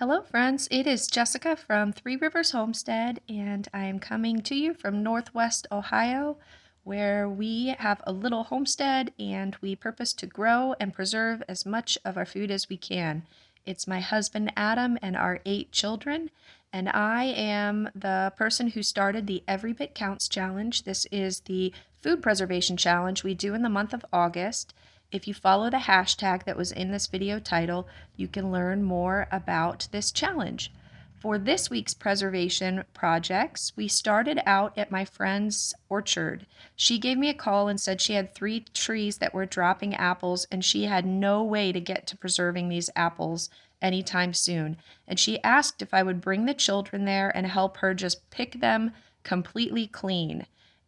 Hello, friends. It is Jessica from Three Rivers Homestead, and I am coming to you from Northwest Ohio, where we have a little homestead and we purpose to grow and preserve as much of our food as we can. It's my husband Adam and our 8 children, and I am the person who started the Every Bit Counts challenge. This is the food preservation challenge we do in the month of August. If you follow the hashtag that was in this video title, you can learn more about this challenge. For this week's preservation projects, we started out at my friend's orchard. She gave me a call and said she had 3 trees that were dropping apples and she had no way to get to preserving these apples anytime soon. And she asked if I would bring the children there and help her just pick them completely clean.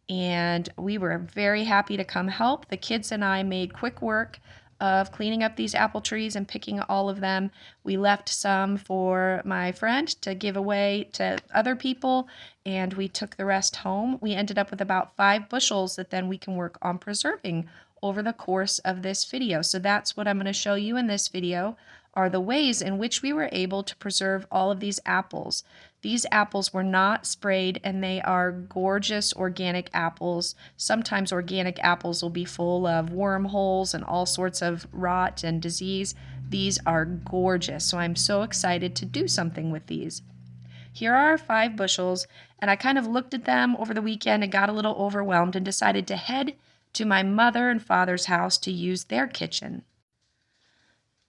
And we were very happy to come help. The kids and I made quick work of cleaning up these apple trees and picking all of them. We left some for my friend to give away to other people, and we took the rest home. We ended up with about 5 bushels that then we can work on preserving over the course of this video. So that's what I'm going to show you in this video, are the ways in which we were able to preserve all of these apples. These apples were not sprayed, and they are gorgeous organic apples. Sometimes organic apples will be full of wormholes and all sorts of rot and disease. These are gorgeous, so I'm so excited to do something with these. Here are our 5 bushels, and I kind of looked at them over the weekend and got a little overwhelmed and decided to head to my mother and father's house to use their kitchen.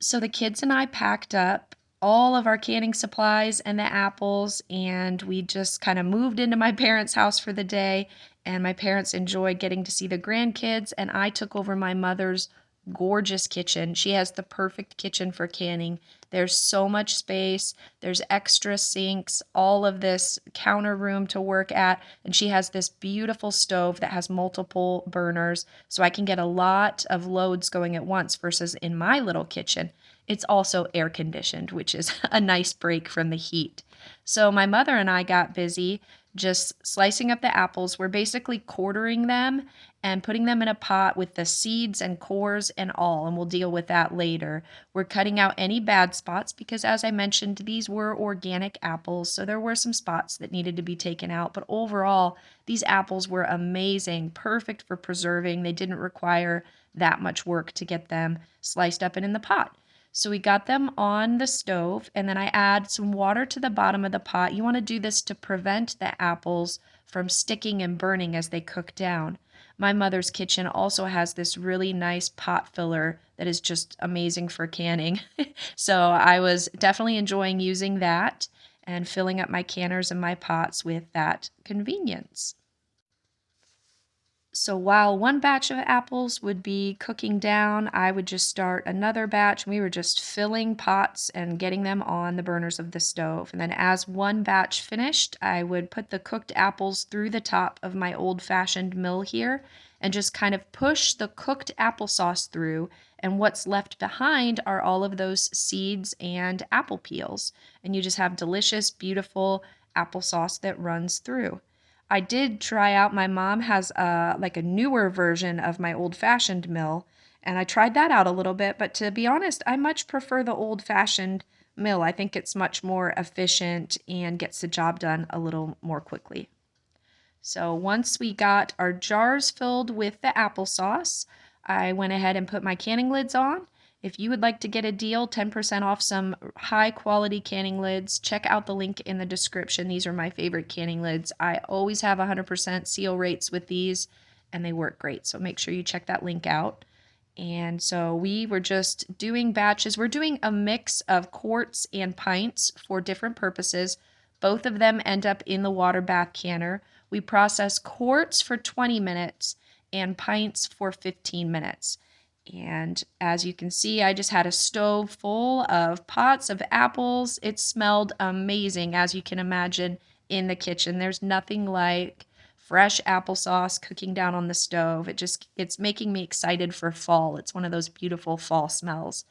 So the kids and I packed up all of our canning supplies and the apples, and we just kind of moved into my parents' house for the day. And my parents enjoyed getting to see the grandkids, and I took over my mother's gorgeous kitchen. She has the perfect kitchen for canning. There's so much space, there's extra sinks, all of this counter room to work at, and she has this beautiful stove that has multiple burners, so I can get a lot of loads going at once versus in my little kitchen. It's also air conditioned, which is a nice break from the heat. So my mother and I got busy just slicing up the apples. We're basically quartering them and putting them in a pot with the seeds and cores and all, and we'll deal with that later. We're cutting out any bad spots because, as I mentioned, these were organic apples, so there were some spots that needed to be taken out, but overall, these apples were amazing, perfect for preserving. They didn't require that much work to get them sliced up and in the pot. So we got them on the stove, and then I add some water to the bottom of the pot. You want to do this to prevent the apples from sticking and burning as they cook down. My mother's kitchen also has this really nice pot filler that is just amazing for canning. So I was definitely enjoying using that and filling up my canners and my pots with that convenience. So while one batch of apples would be cooking down, I would just start another batch. We were just filling pots and getting them on the burners of the stove. And then as one batch finished, I would put the cooked apples through the top of my old-fashioned mill here and just kind of push the cooked applesauce through. And what's left behind are all of those seeds and apple peels. And you just have delicious, beautiful applesauce that runs through. I did try out, my mom has like a newer version of my old-fashioned mill, and I tried that out a little bit, but to be honest, I much prefer the old-fashioned mill. I think it's much more efficient and gets the job done a little more quickly. So once we got our jars filled with the applesauce, I went ahead and put my canning lids on. If you would like to get a deal, 10% off some high quality canning lids, check out the link in the description. These are my favorite canning lids. I always have 100% seal rates with these, and they work great. So make sure you check that link out. And so we were just doing batches. We're doing a mix of quarts and pints for different purposes. Both of them end up in the water bath canner. We process quarts for 20 minutes and pints for 15 minutes. And as you can see, I just had a stove full of pots of apples. It smelled amazing, as you can imagine, in the kitchen. There's nothing like fresh applesauce cooking down on the stove. It's making me excited for fall. It's one of those beautiful fall smells.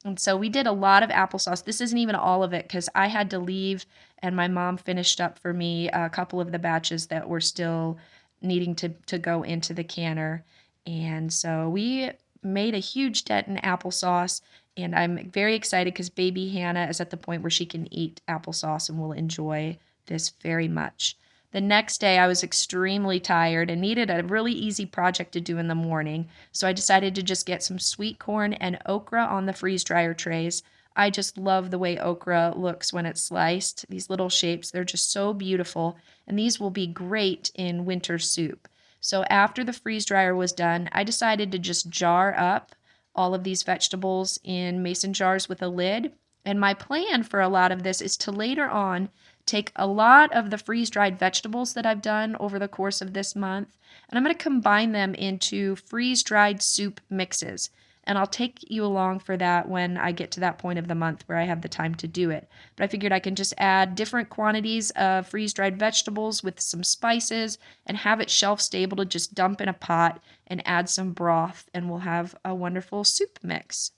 And so we did a lot of applesauce. This isn't even all of it because I had to leave and my mom finished up for me a couple of the batches that were still needing to go into the canner. And so we made a huge dent in applesauce, And I'm very excited because baby Hannah is at the point where she can eat applesauce and will enjoy this very much. The next day, I was extremely tired and needed a really easy project to do in the morning, so I decided to just get some sweet corn and okra on the freeze dryer trays. I just love the way okra looks when it's sliced. These little shapes, they're just so beautiful, and these will be great in winter soup. So after the freeze dryer was done, I decided to just jar up all of these vegetables in mason jars with a lid. And my plan for a lot of this is to later on take a lot of the freeze-dried vegetables that I've done over the course of this month, and I'm going to combine them into freeze-dried soup mixes. And I'll take you along for that when I get to that point of the month where I have the time to do it. But I figured I can just add different quantities of freeze-dried vegetables with some spices and have it shelf-stable to just dump in a pot and add some broth, and we'll have a wonderful soup mix.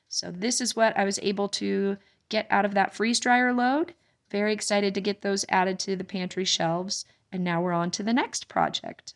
So this is what I was able to get out of that freeze dryer load. Very excited to get those added to the pantry shelves. And now we're on to the next project.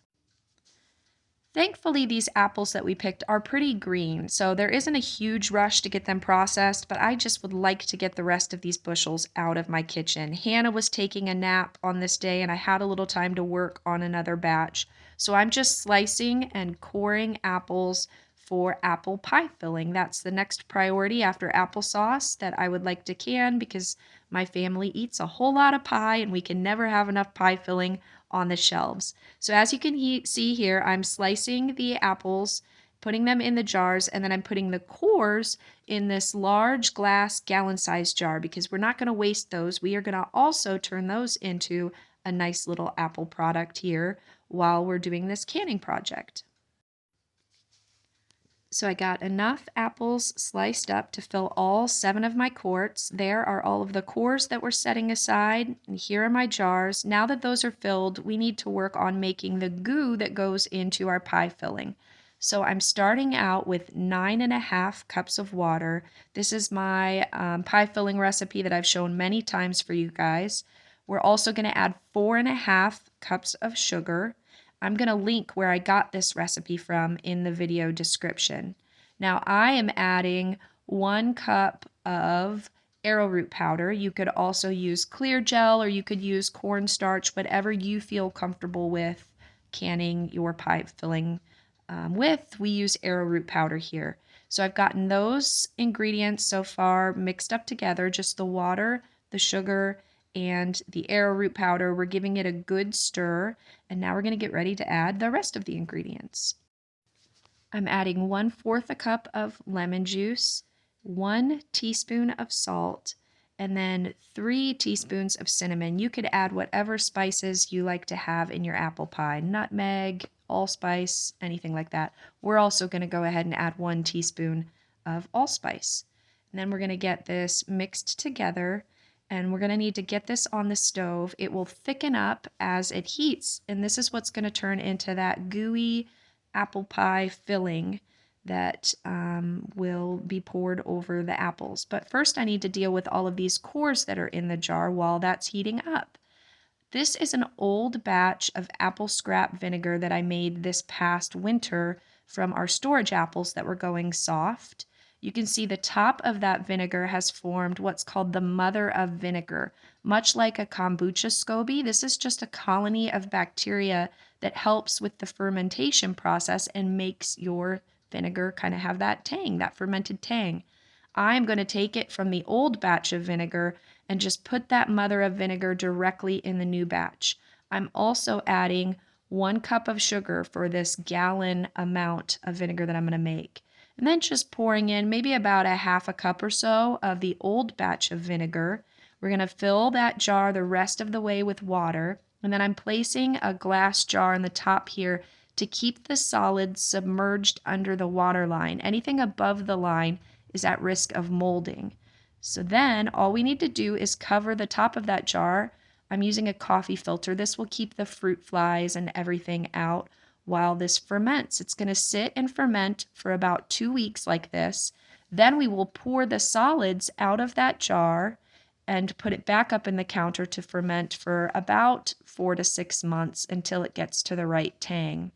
Thankfully, these apples that we picked are pretty green, so there isn't a huge rush to get them processed, but I just would like to get the rest of these bushels out of my kitchen. Hannah was taking a nap on this day, and I had a little time to work on another batch. So I'm just slicing and coring apples for apple pie filling. That's the next priority after applesauce that I would like to can because my family eats a whole lot of pie and we can never have enough pie filling on the shelves. So as you can see here, I'm slicing the apples, putting them in the jars, and then I'm putting the cores in this large glass gallon-sized jar because we're not going to waste those. We are going to also turn those into a nice little apple product here while we're doing this canning project. So I got enough apples sliced up to fill all 7 of my quarts. There are all of the cores that we're setting aside, and here are my jars. Now that those are filled, we need to work on making the goo that goes into our pie filling. So I'm starting out with 9.5 cups of water. This is my pie filling recipe that I've shown many times for you guys. We're also going to add 4.5 cups of sugar. I'm going to link where I got this recipe from in the video description. Now I am adding 1 cup of arrowroot powder. You could also use clear gel or you could use cornstarch, whatever you feel comfortable with canning your pie filling with. We use arrowroot powder here. So I've gotten those ingredients so far mixed up together, just the water, the sugar, and the arrowroot powder. We're giving it a good stir, and now we're going to get ready to add the rest of the ingredients. I'm adding 1/4 a cup of lemon juice, 1 teaspoon of salt, and then 3 teaspoons of cinnamon. You could add whatever spices you like to have in your apple pie, nutmeg, allspice, anything like that. We're also going to go ahead and add 1 teaspoon of allspice. And then we're going to get this mixed together, and we're going to need to get this on the stove. It will thicken up as it heats, and this is what's going to turn into that gooey apple pie filling that will be poured over the apples. But first I need to deal with all of these cores that are in the jar while that's heating up. This is an old batch of apple scrap vinegar that I made this past winter from our storage apples that were going soft. You can see the top of that vinegar has formed what's called the mother of vinegar. Much like a kombucha SCOBY, this is just a colony of bacteria that helps with the fermentation process and makes your vinegar kind of have that tang, that fermented tang. I'm going to take it from the old batch of vinegar and just put that mother of vinegar directly in the new batch. I'm also adding 1 cup of sugar for this gallon amount of vinegar that I'm going to make. And then just pouring in maybe about a 1/2 cup or so of the old batch of vinegar. We're going to fill that jar the rest of the way with water. And then I'm placing a glass jar on the top here to keep the solids submerged under the water line. Anything above the line is at risk of molding. So then all we need to do is cover the top of that jar. I'm using a coffee filter. This will keep the fruit flies and everything out while this ferments. It's going to sit and ferment for about 2 weeks like this. Then we will pour the solids out of that jar and put it back up in the counter to ferment for about 4 to 6 months until it gets to the right tang.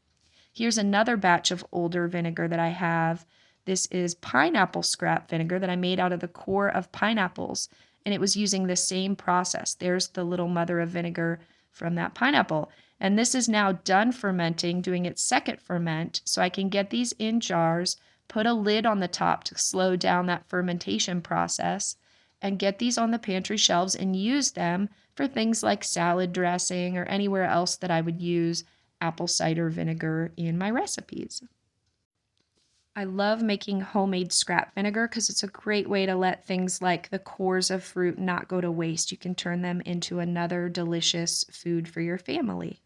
Here's another batch of older vinegar that I have. This is pineapple scrap vinegar that I made out of the core of pineapples, and it was using the same process. There's the little mother of vinegar from that pineapple. And this is now done fermenting, doing its second ferment, so I can get these in jars, put a lid on the top to slow down that fermentation process, and get these on the pantry shelves and use them for things like salad dressing or anywhere else that I would use apple cider vinegar in my recipes. I love making homemade scrap vinegar because it's a great way to let things like the cores of fruit not go to waste. You can turn them into another delicious food for your family.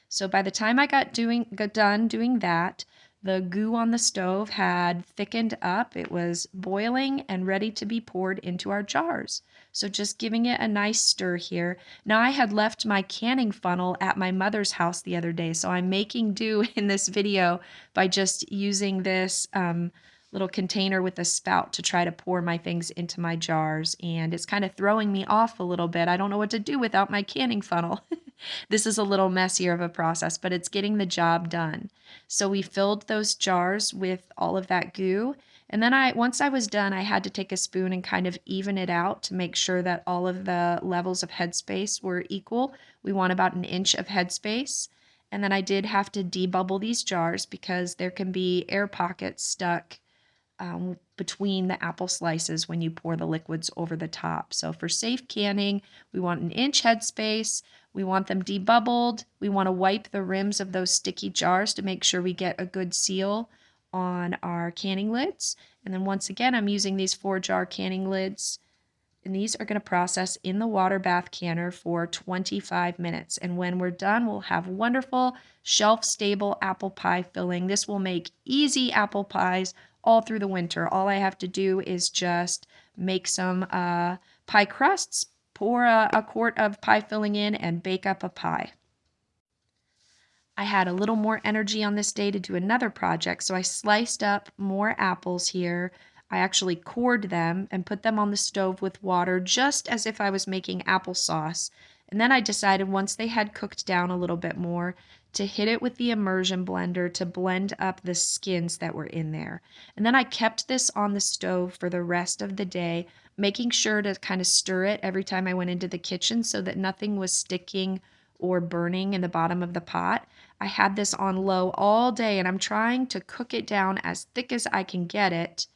So by the time I got done doing that, the goo on the stove had thickened up. It was boiling and ready to be poured into our jars. So just giving it a nice stir here. Now I had left my canning funnel at my mother's house the other day, so I'm making do in this video by just using this little container with a spout to try to pour my things into my jars. And it's kind of throwing me off a little bit. I don't know what to do without my canning funnel. This is a little messier of a process, but it's getting the job done. So we filled those jars with all of that goo. And then once I was done, I had to take a spoon and kind of even it out to make sure that all of the levels of headspace were equal. We want about an inch of headspace. And then I did have to debubble these jars because there can be air pockets stuck between the apple slices when you pour the liquids over the top. So for safe canning, we want an inch headspace. We want them debubbled. We want to wipe the rims of those sticky jars to make sure we get a good seal on our canning lids. And then once again, I'm using these 4-jar canning lids. And these are going to process in the water bath canner for 25 minutes. And when we're done, we'll have wonderful shelf-stable apple pie filling. This will make easy apple pies all through the winter. All I have to do is just make some pie crusts, pour a quart of pie filling in, and bake up a pie. I had a little more energy on this day to do another project, so I sliced up more apples here. I actually cored them and put them on the stove with water just as if I was making applesauce. And then I decided once they had cooked down a little bit more to hit it with the immersion blender to blend up the skins that were in there. And then I kept this on the stove for the rest of the day, making sure to kind of stir it every time I went into the kitchen so that nothing was sticking or burning in the bottom of the pot. I had this on low all day and I'm trying to cook it down as thick as I can get it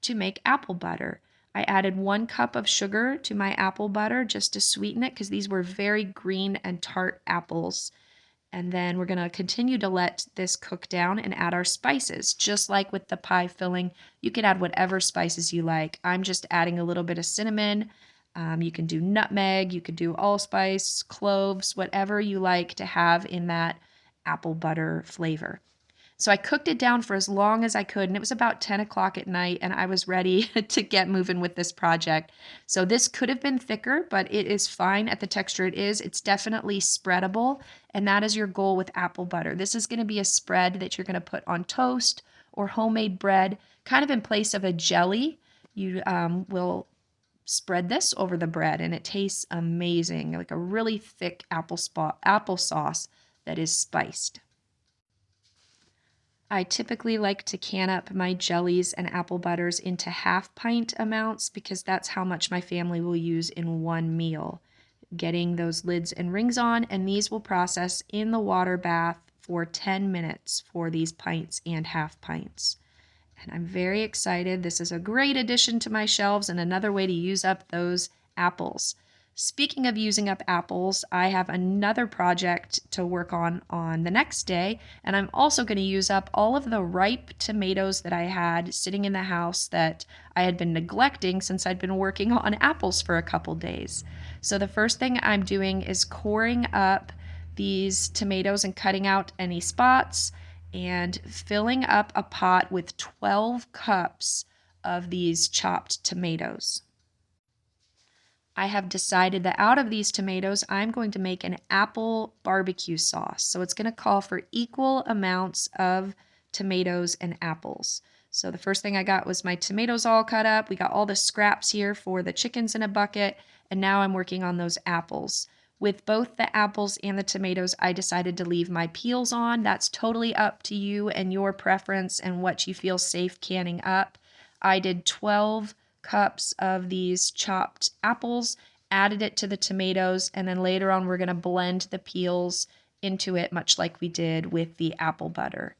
to make apple butter. I added 1 cup of sugar to my apple butter just to sweeten it because these were very green and tart apples. And then we're going to continue to let this cook down and add our spices. Just like with the pie filling, you can add whatever spices you like. I'm just adding a little bit of cinnamon. You can do nutmeg, you could do allspice, cloves, whatever you like to have in that apple butter flavor. So I cooked it down for as long as I could, and it was about 10 o'clock at night, and I was ready to get moving with this project. So this could have been thicker, but it is fine at the texture it is. It's definitely spreadable, and that is your goal with apple butter. This is going to be a spread that you're going to put on toast or homemade bread, kind of in place of a jelly. You will spread this over the bread, and it tastes amazing, like a really thick applesauce that is spiced. I typically like to can up my jellies and apple butters into half-pint amounts because that's how much my family will use in one meal. Getting those lids and rings on, and these will process in the water bath for 10 minutes for these pints and half pints. And I'm very excited. This is a great addition to my shelves and another way to use up those apples. Speaking of using up apples, I have another project to work on the next day, and I'm also going to use up all of the ripe tomatoes that I had sitting in the house that I had been neglecting since I'd been working on apples for a couple days. So the first thing I'm doing is coring up these tomatoes and cutting out any spots and filling up a pot with 12 cups of these chopped tomatoes. I have decided that out of these tomatoes, I'm going to make an apple barbecue sauce. So it's going to call for equal amounts of tomatoes and apples. So the first thing I got was my tomatoes all cut up. We got all the scraps here for the chickens in a bucket. And now I'm working on those apples. With both the apples and the tomatoes, I decided to leave my peels on. That's totally up to you and your preference and what you feel safe canning up. I did 12 cups of these chopped apples, added it to the tomatoes, and then later on we're going to blend the peels into it, much like we did with the apple butter.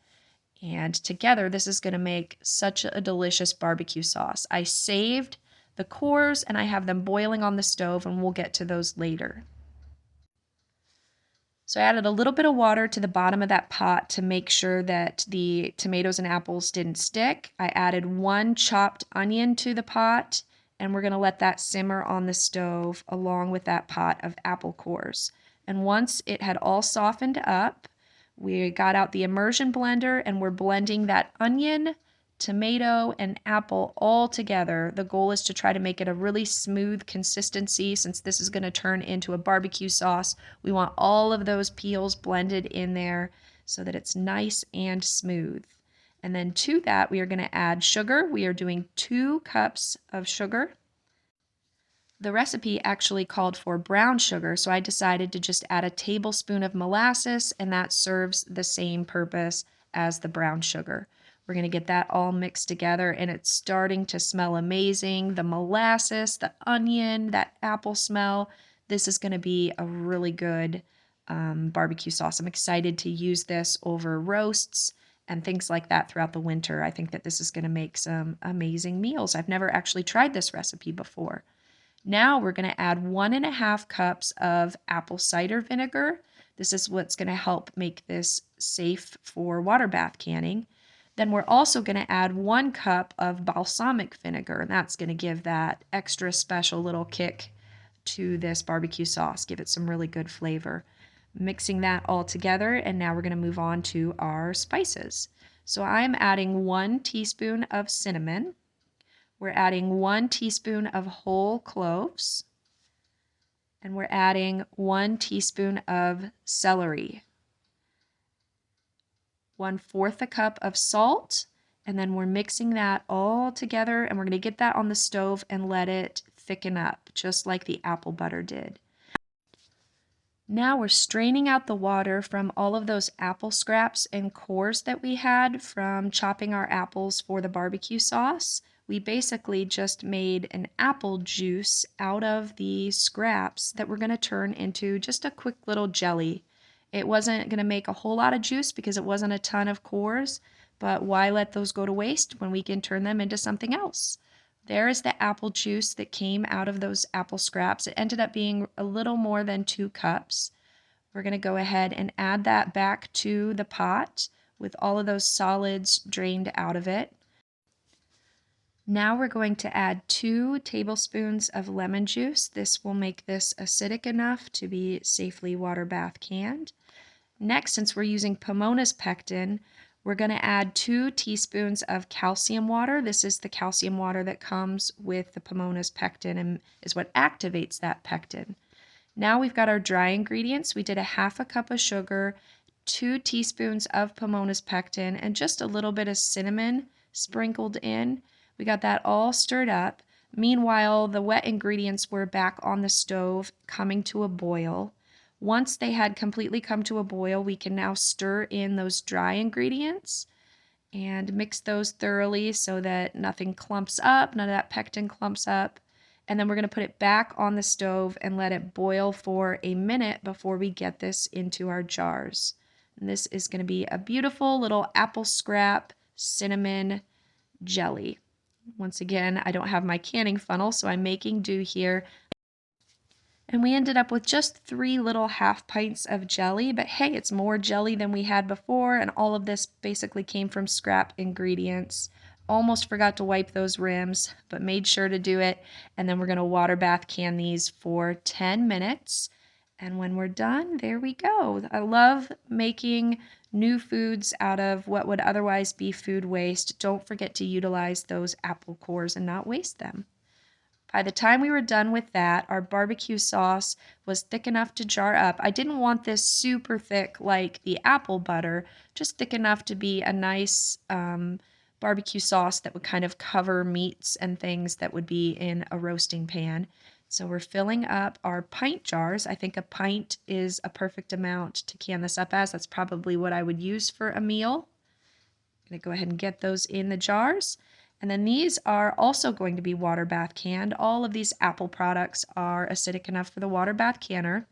And together, this is going to make such a delicious barbecue sauce. I saved the cores and I have them boiling on the stove, and we'll get to those later. So I added a little bit of water to the bottom of that pot to make sure that the tomatoes and apples didn't stick. I added 1 chopped onion to the pot, and we're going to let that simmer on the stove along with that pot of apple cores. And once it had all softened up, we got out the immersion blender and we're blending that onion, tomato, and apple all together. The goal is to try to make it a really smooth consistency. Since this is going to turn into a barbecue sauce, we want all of those peels blended in there so that it's nice and smooth. And then to that, we are going to add sugar. We are doing 2 cups of sugar. The recipe actually called for brown sugar, so I decided to just add a tablespoon of molasses, and that serves the same purpose as the brown sugar. We're going to get that all mixed together, and it's starting to smell amazing. The molasses, the onion, that apple smell. This is going to be a really good barbecue sauce. I'm excited to use this over roasts and things like that throughout the winter. I think that this is going to make some amazing meals. I've never actually tried this recipe before. Now we're going to add 1.5 cups of apple cider vinegar. This is what's going to help make this safe for water bath canning. Then we're also going to add 1 cup of balsamic vinegar, and that's going to give that extra special little kick to this barbecue sauce, give it some really good flavor. Mixing that all together, and now we're going to move on to our spices. So I'm adding 1 teaspoon of cinnamon. We're adding 1 teaspoon of whole cloves, and we're adding 1 teaspoon of celery, 1/4 a cup of salt, and then we're mixing that all together, and we're going to get that on the stove and let it thicken up, just like the apple butter did. Now we're straining out the water from all of those apple scraps and cores that we had from chopping our apples for the barbecue sauce. We basically just made an apple juice out of the scraps that we're going to turn into just a quick little jelly. It wasn't going to make a whole lot of juice because it wasn't a ton of cores, but why let those go to waste when we can turn them into something else? There is the apple juice that came out of those apple scraps. It ended up being a little more than 2 cups. We're going to go ahead and add that back to the pot with all of those solids drained out of it. Now we're going to add 2 tablespoons of lemon juice. This will make this acidic enough to be safely water bath canned. Next, since we're using Pomona's pectin, we're going to add 2 teaspoons of calcium water. This is the calcium water that comes with the Pomona's pectin and is what activates that pectin. Now we've got our dry ingredients. We did 1/2 cup of sugar, 2 teaspoons of Pomona's pectin, and just a little bit of cinnamon sprinkled in. We got that all stirred up. Meanwhile, the wet ingredients were back on the stove coming to a boil. Once they had completely come to a boil, we can now stir in those dry ingredients and mix those thoroughly so that nothing clumps up, none of that pectin clumps up. And then we're going to put it back on the stove and let it boil for a minute before we get this into our jars. And this is going to be a beautiful little apple scrap cinnamon jelly. Once again, I don't have my canning funnel, so I'm making do here. And we ended up with just 3 little 1/2 pints of jelly, but hey, it's more jelly than we had before, and all of this basically came from scrap ingredients. Almost forgot to wipe those rims, but made sure to do it. And then we're going to water bath can these for 10 minutes. And when we're done, there we go. I love making new foods out of what would otherwise be food waste. Don't forget to utilize those apple cores and not waste them. By the time we were done with that, our barbecue sauce was thick enough to jar up. I didn't want this super thick like the apple butter, just thick enough to be a nice barbecue sauce that would kind of cover meats and things that would be in a roasting pan. So we're filling up our pint jars. I think a pint is a perfect amount to can this up as. That's probably what I would use for a meal. I'm going to go ahead and get those in the jars. And then these are also going to be water bath canned. All of these apple products are acidic enough for the water bath canner.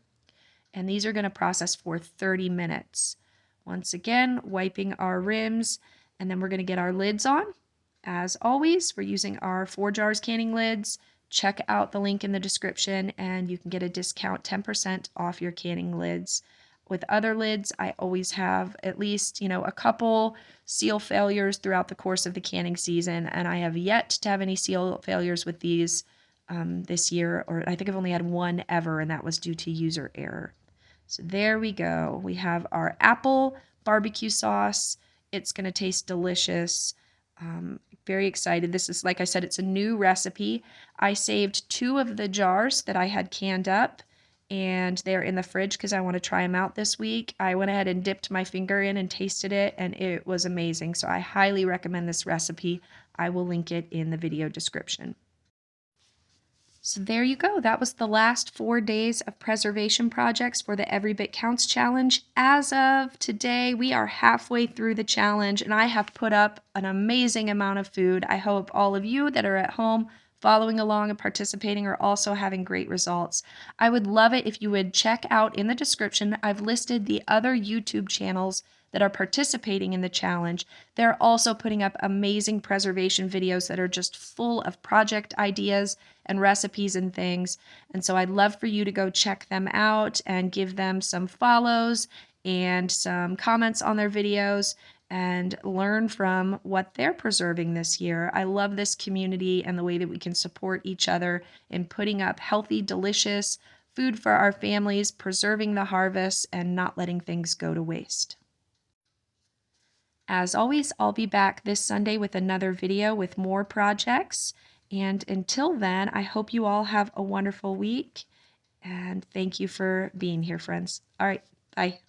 And these are going to process for 30 minutes. Once again, wiping our rims, and then we're going to get our lids on. As always, we're using our 4 jars canning lids. Check out the link in the description and you can get a discount 10% off your canning lids. With other lids, I always have at least, a couple seal failures throughout the course of the canning season, and I have yet to have any seal failures with these this year, or I think I've only had one ever, and that was due to user error. So there we go. We have our apple barbecue sauce. It's going to taste delicious. Very excited. This is, like I said, it's a new recipe. I saved 2 of the jars that I had canned up, and they're in the fridge because I want to try them out this week. I went ahead and dipped my finger in and tasted it, and it was amazing. So I highly recommend this recipe. I will link it in the video description. So there you go. That was the last 4 days of preservation projects for the Every Bit Counts challenge. As of today, we are halfway through the challenge, and I have put up an amazing amount of food. I hope all of you that are at home following along and participating are also having great results. I would love it if you would check out in the description. I've listed the other YouTube channels that are participating in the challenge. They're also putting up amazing preservation videos that are just full of project ideas and recipes and things. And so I'd love for you to go check them out and give them some follows and some comments on their videos and learn from what they're preserving this year. I love this community and the way that we can support each other in putting up healthy, delicious food for our families, preserving the harvest, and not letting things go to waste. As always, I'll be back this Sunday with another video with more projects. And until then, I hope you all have a wonderful week. And thank you for being here, friends. All right, bye.